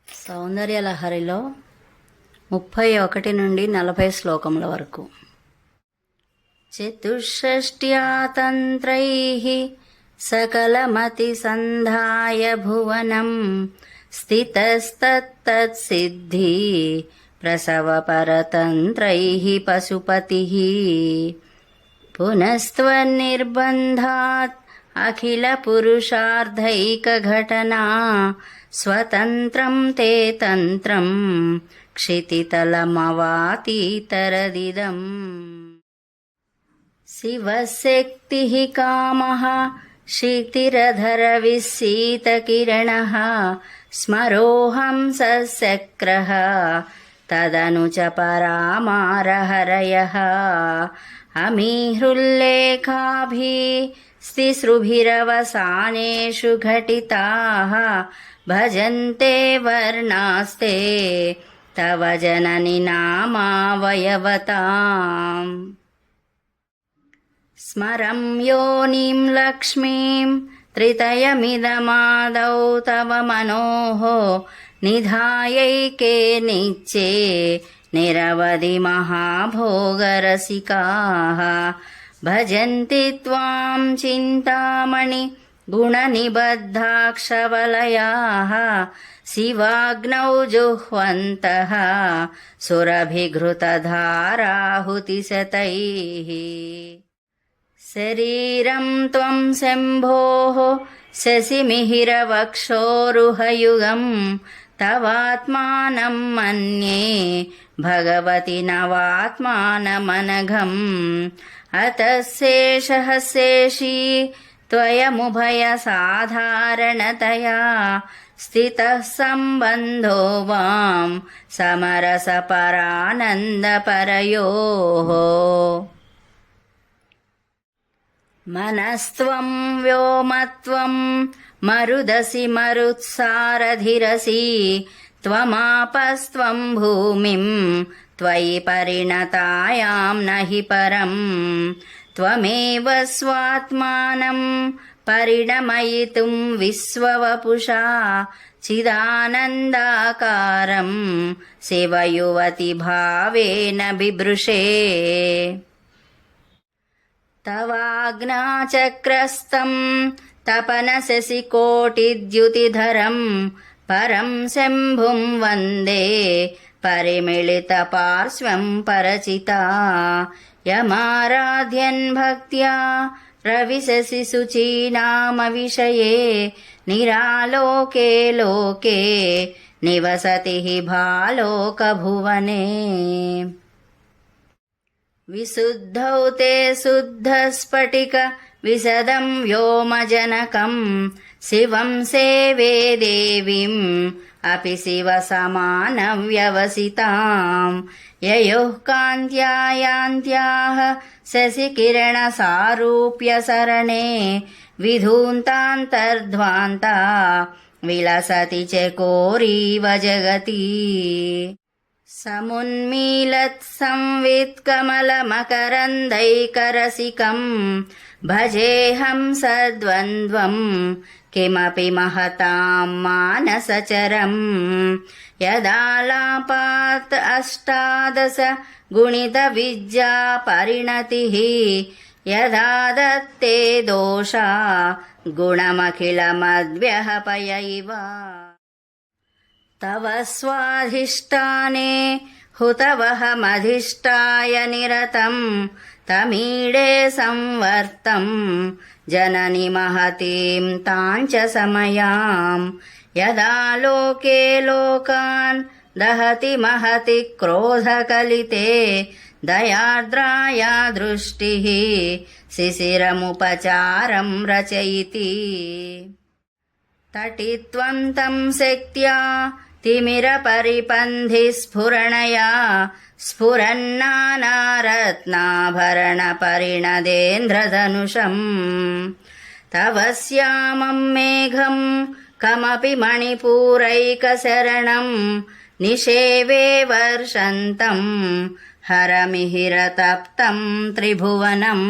సౌందర్యలహరిలో 31 నుండి 40 శ్లోకముల వరకు. చతుషష్ట్యా తంత్రైః సకలమతిసంధాయ భువనం స్థితస్తత్తత్సిద్ధి ప్రసవపరతంత్రైః పశుపతిః పునస్త్వన్నిర్బంధాత్ అఖిల పురుషార్థైకఘటనా స్వతంత్రం తే తంత్రం క్షితితలమవాతీతరదిదం. శివశక్తిః కామః క్షితిరధరవిస్సీతకిరణః స్మరోహం సశక్రః తదను చ పరామారహరయః అమీహృల్లేఖాభిः స్తిసృభిరవసానేషు ఘటితాః భజంతే వర్ణాస్తే తవ జనని నామావయవతాం. స్మరం యోనిం లక్ష్మీం త్రితయమిదమాదౌ తవ మనోః నిధాయైకే నిత్యే నిరవధి మహాభోగరసికాః భజంతి త్వాం చింతామణి గుణనిబద్ధాక్షవలయాః శివాగ్నౌ జుహ్వంతః సురభిఘృతధారాహుతిశతైః. శరీరం త్వం శంభోః శశిమిహిరవక్షోరుహయుగం తవాత్మానం మన్యే భగవతి నవాత్మానమనఘం అతశేషః శేషీ త్వయముభయ సాధారణతయా స్థితః సంబంధో వాం సమరస పరానందపరయోః. మనస్త్వం వ్యోమత్వం మరుదసి మరుత్సారధిరసి త్వమాపస్త్వం భూమిం త్వయి పరిణతాయాం నహి పరం త్వమేవ స్వాత్మానం పరిణమయితుం విశ్వవపుషా చిదానందాకారం శివయువతి భావేన బిభృషే. తవాజ్ఞాచక్రస్థం తపనశశికోటిద్యుతిధరం పరం శంభుం వందే పరిమిళితపార్శ్వం పరచితా యమారాధ్యన్ భక్త్యా రవిశశిశుచీనామవిషయే నిరాలోకే లోకే నివసతి భాలోకభువనే. విశుద్ధౌ తే శుద్ధస్ఫటిక విశదం వ్యోమజనకం శివం సేవే దేవీం అపి శివ సమాన వ్యవసితాం యయోః కాంత్యా యాంత్యాః శశికిరణ సారూప్య సరణే విధూంతాంతర్ధ్వాంతా విలసతి చకోరీవ జగతి. సమున్మీలత్ సంవిత్ కమలమకరందైకరసికం భజేహం సద్వంద్వం కిమపి మహతాం మానసచరం యదాలాపాత్ అష్టాదశ గుణిత విద్యా పరిణతిః యదా దత్తే దోషా గుణమఖిలమద్వ్యహపయ ఇవ. తవ స్వాధిష్టానే హుతవహమధిష్టాయ నిరతం తమీడే సంవర్తం జనని మహతీం తాంచ సమయాం యదా లోకే లోకాన్ దహతి మహతి క్రోధకలితే దయార్ద్రాయా దృష్టిః శిశిరముపచారం రచయితి. తటిత్వంతం శక్త్యా తిమిరపరిపంధి స్ఫురణయా స్ఫురన్నానారత్నాభరణ పరిణదేంద్రధనుషం తవ శ్యామం మేఘం కమపి మణిపూరైకశరణం నిషేవే వర్షంతం హరమిహిరతప్తం త్రిభువనం.